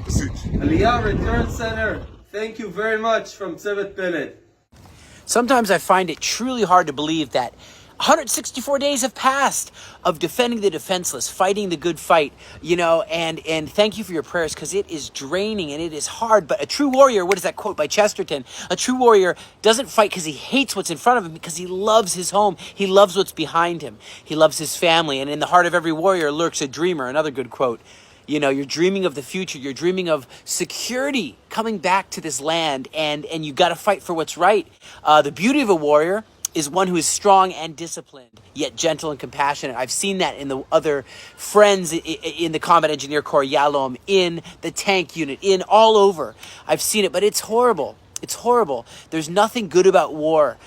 Aliyah Return Center, thank you very much from Tzevet Peled. Sometimes I find it truly hard to believe that 164 days have passed of defending the defenseless, fighting the good fight, and thank you for your prayers, because it is draining and it is hard. But a true warrior, what is that quote by Chesterton? A true warrior doesn't fight because he hates what's in front of him, because he loves his home. He loves what's behind him. He loves his family. And in the heart of every warrior lurks a dreamer, another good quote. You're dreaming of the future. You're dreaming of security coming back to this land, and you got to fight for what's right. The beauty of a warrior is one who is strong and disciplined, yet gentle and compassionate. I've seen that in the other friends in the Combat Engineer Corps, Yalom, in the tank unit, in all over. I've seen it, but it's horrible. It's horrible. There's nothing good about war.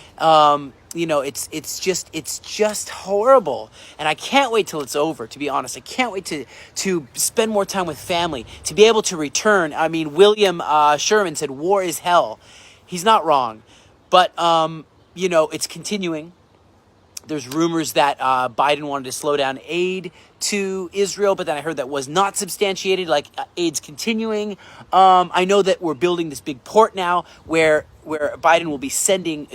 It's just horrible. And I can't wait till it's over, to be honest. I can't wait to spend more time with family, to be able to return. I mean, William Sherman said, war is hell. He's not wrong. But, it's continuing. There's rumors that Biden wanted to slow down aid to Israel, but then I heard that was not substantiated, like aid's continuing. I know that we're building this big port now where Biden will be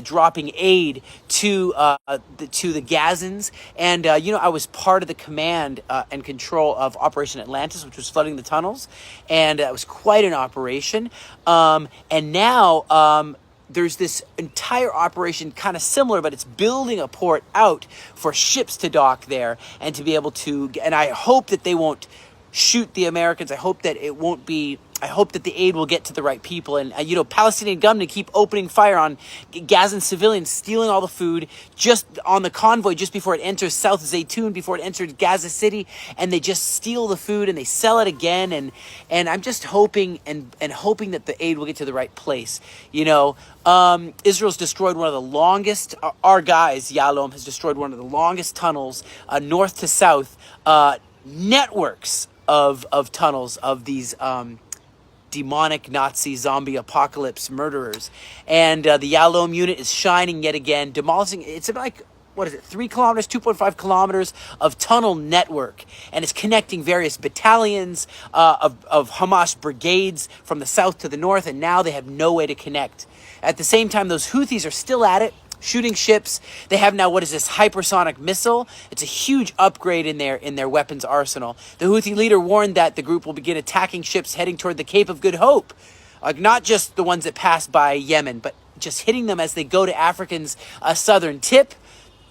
dropping aid to the Gazans. And, I was part of the command and control of Operation Atlantis, which was flooding the tunnels. And it was quite an operation. And now there's this entire operation kind of similar, but it's building a port out for ships to dock there and to be able to, and I hope that they won't shoot the Americans. I hope that the aid will get to the right people. And, Palestinian gunmen keep opening fire on Gazan civilians, stealing all the food just on the convoy just before it enters South Zaytun, before it enters Gaza City. And they just steal the food and they sell it again. And I'm just hoping and hoping that the aid will get to the right place. Israel's destroyed one of the longest, our guys, Yalom, has destroyed one of the longest tunnels, north to south, networks of tunnels of these demonic Nazi zombie apocalypse murderers. And the Yalom unit is shining yet again, demolishing. It's like, 3 kilometers, 2.5 kilometers of tunnel network. And it's connecting various battalions of Hamas brigades from the south to the north. And now they have no way to connect. At the same time, those Houthis are still at it, shooting ships. They have now, this hypersonic missile? It's a huge upgrade in their weapons arsenal. The Houthi leader warned that the group will begin attacking ships heading toward the Cape of Good Hope. Not just the ones that pass by Yemen, but just hitting them as they go to Africa's southern tip.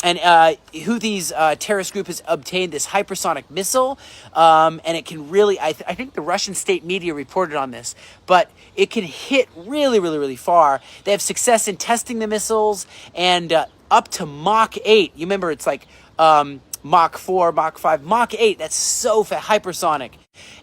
And Houthis terrorist group has obtained this hypersonic missile, and it can really, I think the Russian state media reported on this, but it can hit really, really, really far. They have success in testing the missiles, and up to Mach 8. You remember, it's like Mach 4, Mach 5, Mach 8. That's so fast, hypersonic.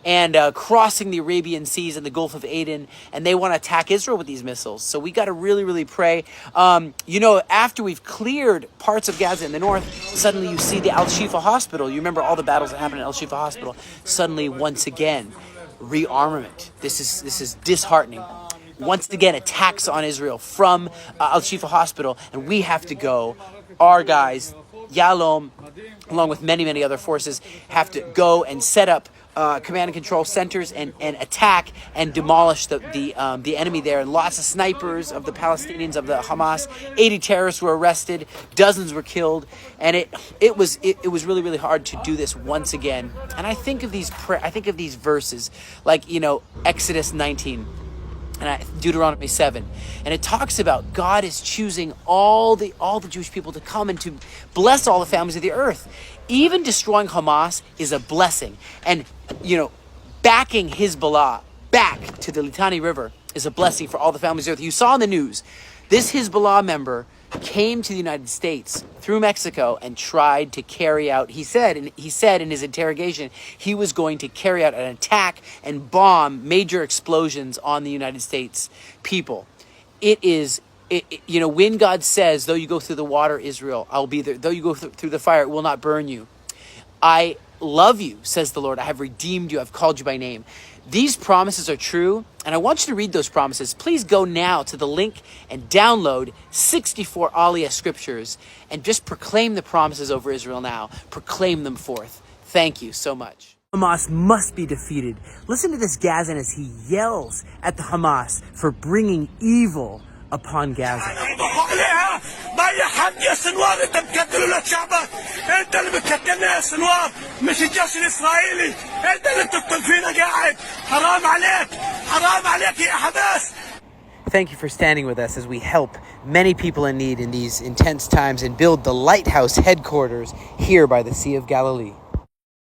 And crossing the Arabian Seas and the Gulf of Aden, and they want to attack Israel with these missiles. So we got to really, really pray. After we've cleared parts of Gaza in the north, suddenly you see the Al-Shifa hospital. You remember all the battles that happened at Al-Shifa hospital. Suddenly, once again, rearmament. This is disheartening. Once again, attacks on Israel from Al-Shifa hospital, and we have to go. Our guys, Yalom, along with many, many other forces, have to go and set up command and control centers and attack and demolish the enemy there. And lots of snipers of the Palestinians, of the Hamas. 80 terrorists were arrested, dozens were killed, and it was really, really hard to do this once again. And I think of these verses like Exodus 19. And Deuteronomy 7, and it talks about God is choosing all the Jewish people to come and to bless all the families of the earth. Even destroying Hamas is a blessing, and backing Hezbollah back to the Litani River is a blessing for all the families of the earth. You saw in the news, this Hezbollah member came to the United States through Mexico and tried to carry out, he said in his interrogation, he was going to carry out an attack and bomb major explosions on the United States people. When God says, though you go through the water, Israel, I'll be there. Though you go through the fire, it will not burn you. I love you, says the Lord. I have redeemed you. I've called you by name. These promises are true, and I want you to read those promises. Please go now to the link and download 64 Aliyah scriptures and just proclaim the promises over Israel now. Proclaim them forth. Thank you so much. Hamas must be defeated. Listen to this Gazan as he yells at the Hamas for bringing evil upon Gaza. Thank you for standing with us as we help many people in need in these intense times and build the Lighthouse headquarters here by the Sea of Galilee.